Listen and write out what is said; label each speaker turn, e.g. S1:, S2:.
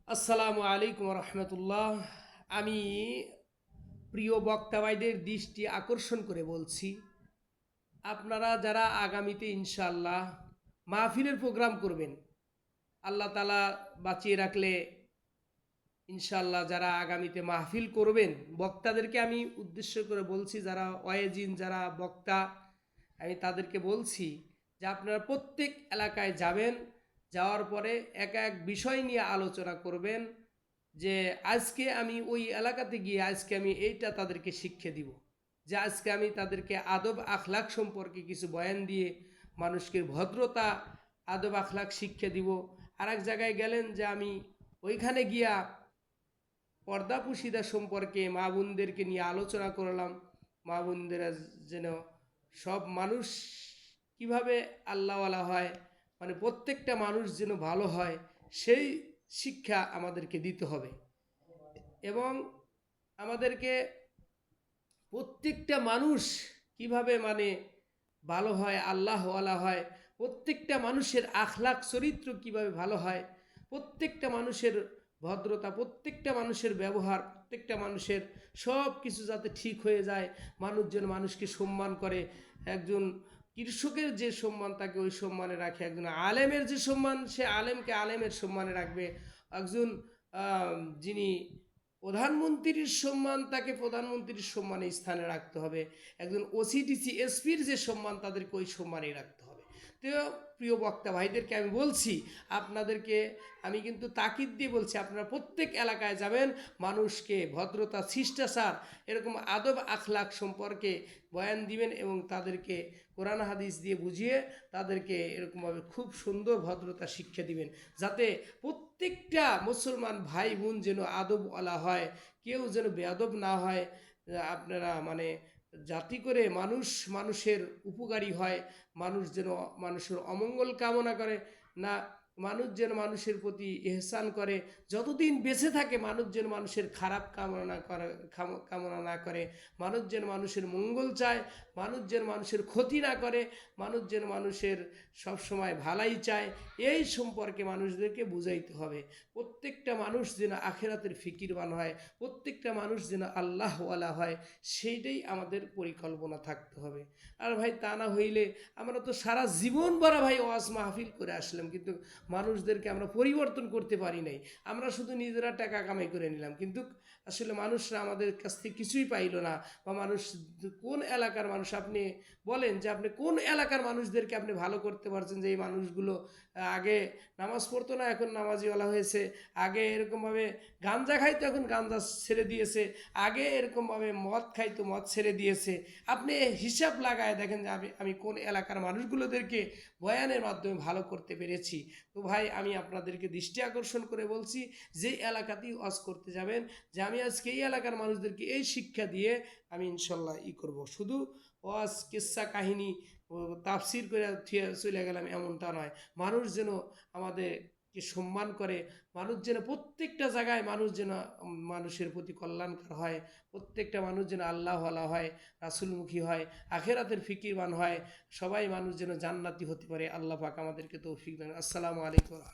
S1: আসসালামু আলাইকুম রহমতুল্লাহ। আমি প্রিয় বক্তা ভাইদের দৃষ্টি আকর্ষণ করে বলছি, আপনারা যারা আগামীতে ইনশাআল্লাহ মাহফিলের প্রোগ্রাম করবেন, আল্লাহ তালা বাঁচিয়ে রাখলে ইনশাআল্লাহ যারা আগামীতে মাহফিল করবেন, বক্তাদেরকে আমি উদ্দেশ্য করে বলছি, যারা ওয়াইজিন, যারা বক্তা, আমি তাদেরকে বলছি যে আপনারা প্রত্যেক এলাকায় যাবেন, যাওয়ার পরে এক এক বিষয় নিয়ে আলোচনা করবেন যে আজকে আমি ওই এলাকাতে গিয়ে আজকে আমি এইটা তাদেরকে শিক্ষা দিব, যে আজকে আমি তাদেরকে আদব আখলাক সম্পর্কে কিছু বয়ান দিয়ে মানুষকে ভদ্রতা, আদব আখলাক শিক্ষা দিব। আর এক জায়গায় গেলেন যে আমি ওইখানে গিয়া পর্দাপুশিদা সম্পর্কে মা বোনদেরকে নিয়ে আলোচনা করলাম, মা বোনদেরা যেন সব মানুষ কিভাবে আল্লাহওয়ালা হয়, মানে প্রত্যেকটা মানুষ যেন ভালো হয়, সেই শিক্ষা আমাদেরকে দিতে হবে। এবং আমাদেরকে প্রত্যেকটা মানুষ কিভাবে মানে ভালো হয়, আল্লাহওয়ালা হয়, প্রত্যেকটা মানুষের আখলাক চরিত্র কিভাবে ভালো হয়, প্রত্যেকটা মানুষের ভদ্রতা, প্রত্যেকটা মানুষের ব্যবহার, প্রত্যেকটা মানুষের সব কিছু যাতে ঠিক হয়ে যায়, মানুষ যেন মানুষকে সম্মান করে। একজন কৃষকের যে সম্মান তাকে ওই সম্মানে রাখে, একজন আলেমের যে সম্মান সে আলেমকে আলেমের সম্মানে রাখবে, একজন যিনি প্রধানমন্ত্রীর সম্মান তাকে প্রধানমন্ত্রীর সম্মানে স্থানে রাখতে হবে, একজন ওসিডিসি এসপির যে সম্মান তাদেরকে ওই সম্মানেই রাখতে হবে। তো প্রিয় বক্তা ভাইদেরকে আমি বলছি, আপনাদেরকে আমি কিন্তু তাকিদ দিয়ে বলছি, আপনারা প্রত্যেক এলাকায় যাবেন, মানুষকে ভদ্রতা, শিষ্টাচার, এরকম আদব আখলাক সম্পর্কে বয়ান দিবেন এবং তাদেরকে কোরআন হাদিস দিয়ে বুঝিয়ে তাদেরকে এরকমভাবে খুব সুন্দর ভদ্রতা শিক্ষা দিবেন, যাতে প্রত্যেকটা মুসলমান ভাই বোন যেন আদবওয়ালা হয়, কেউ যেন বেয়াদব না হয়। আপনারা মানে জাতি করে মানুষ মানুষের উপকারী হয়, মানুষ যেন মানুষের অমঙ্গল কামনা করে না, মানুষ যেন মানুষের প্রতি ইহসান করে, যতদিন বেঁচে থাকে মানুষ যেন মানুষের খারাপ কামনা না করে, মানুষ যেন মানুষের মঙ্গল চায়, মানুষ যেন মানুষের ক্ষতি না করে, মানুষ যেন মানুষের সবসময় ভালাই চায়, এই সম্পর্কে মানুষদেরকে বুঝাইতে হবে। প্রত্যেকটা মানুষ যেন আখেরাতের ফিকিরবান হয়, প্রত্যেকটা মানুষ যেন আল্লাহওয়ালা হয়, সেইটাই আমাদের পরিকল্পনা থাকতে হবে। আর ভাই তা না হইলে আমরা তো সারা জীবন ভরা ভাই ওয়াজ মাহফিল করে আসলাম, কিন্তু মানুষদেরকে আমরা পরিবর্তন করতে পারি নাই। আমরা শুধু নিজেরা টাকা কামাই করে নিলাম, কিন্তু আসলে মানুষরা আমাদের কাছ থেকে কিছুই পাইল না। বা মানুষ কোন এলাকার মানুষ, আপনি বলেন যে আপনি কোন এলাকার মানুষদেরকে আপনি ভালো করতে পারছেন, যে এই মানুষগুলো আগে নামাজ পড়তো না এখন নামাজিওয়ালা হয়েছে, আগে এরকমভাবে গাঞ্জা খাইতো এখন গাঞ্জা ছেড়ে দিয়েছে, আগে এরকমভাবে মদ খাইতো মদ ছেড়ে দিয়েছে। আপনি হিসাব লাগায় দেখেন যে আমি কোন এলাকার মানুষগুলোদেরকে বয়ানের মাধ্যমে ভালো করতে পেরেছি। তো ভাই আমি আপনাদেরকে দৃষ্টি আকর্ষণ করে বলছি, যে এলাকাতেই ওয়াজ করতে যাবেন, যে আমি আজকে এই এলাকার মানুষদেরকে এই শিক্ষা দিয়ে আমি ইনশাল্লাহ করব। শুধু ওয়াজ কিস্সা কাহিনী ও তাফসির করে চলে গেলাম এমনটা নয়। মানুষ যেন আমাদেরকে সম্মান করে, মানুষ যেন প্রত্যেকটা জায়গায় মানুষ যেন মানুষের প্রতি কল্যাণকর হয়, প্রত্যেকটা মানুষ যেন আল্লাহওয়ালা হয়, রাসূলমুখী হয়, আখেরাতের ফিকিরবান হয়, সবাই মানুষ যেন জান্নাতি হতে পারে। আল্লাহ পাক আমাদেরকে তৌফিক দেন। আসসালামু আলাইকুম।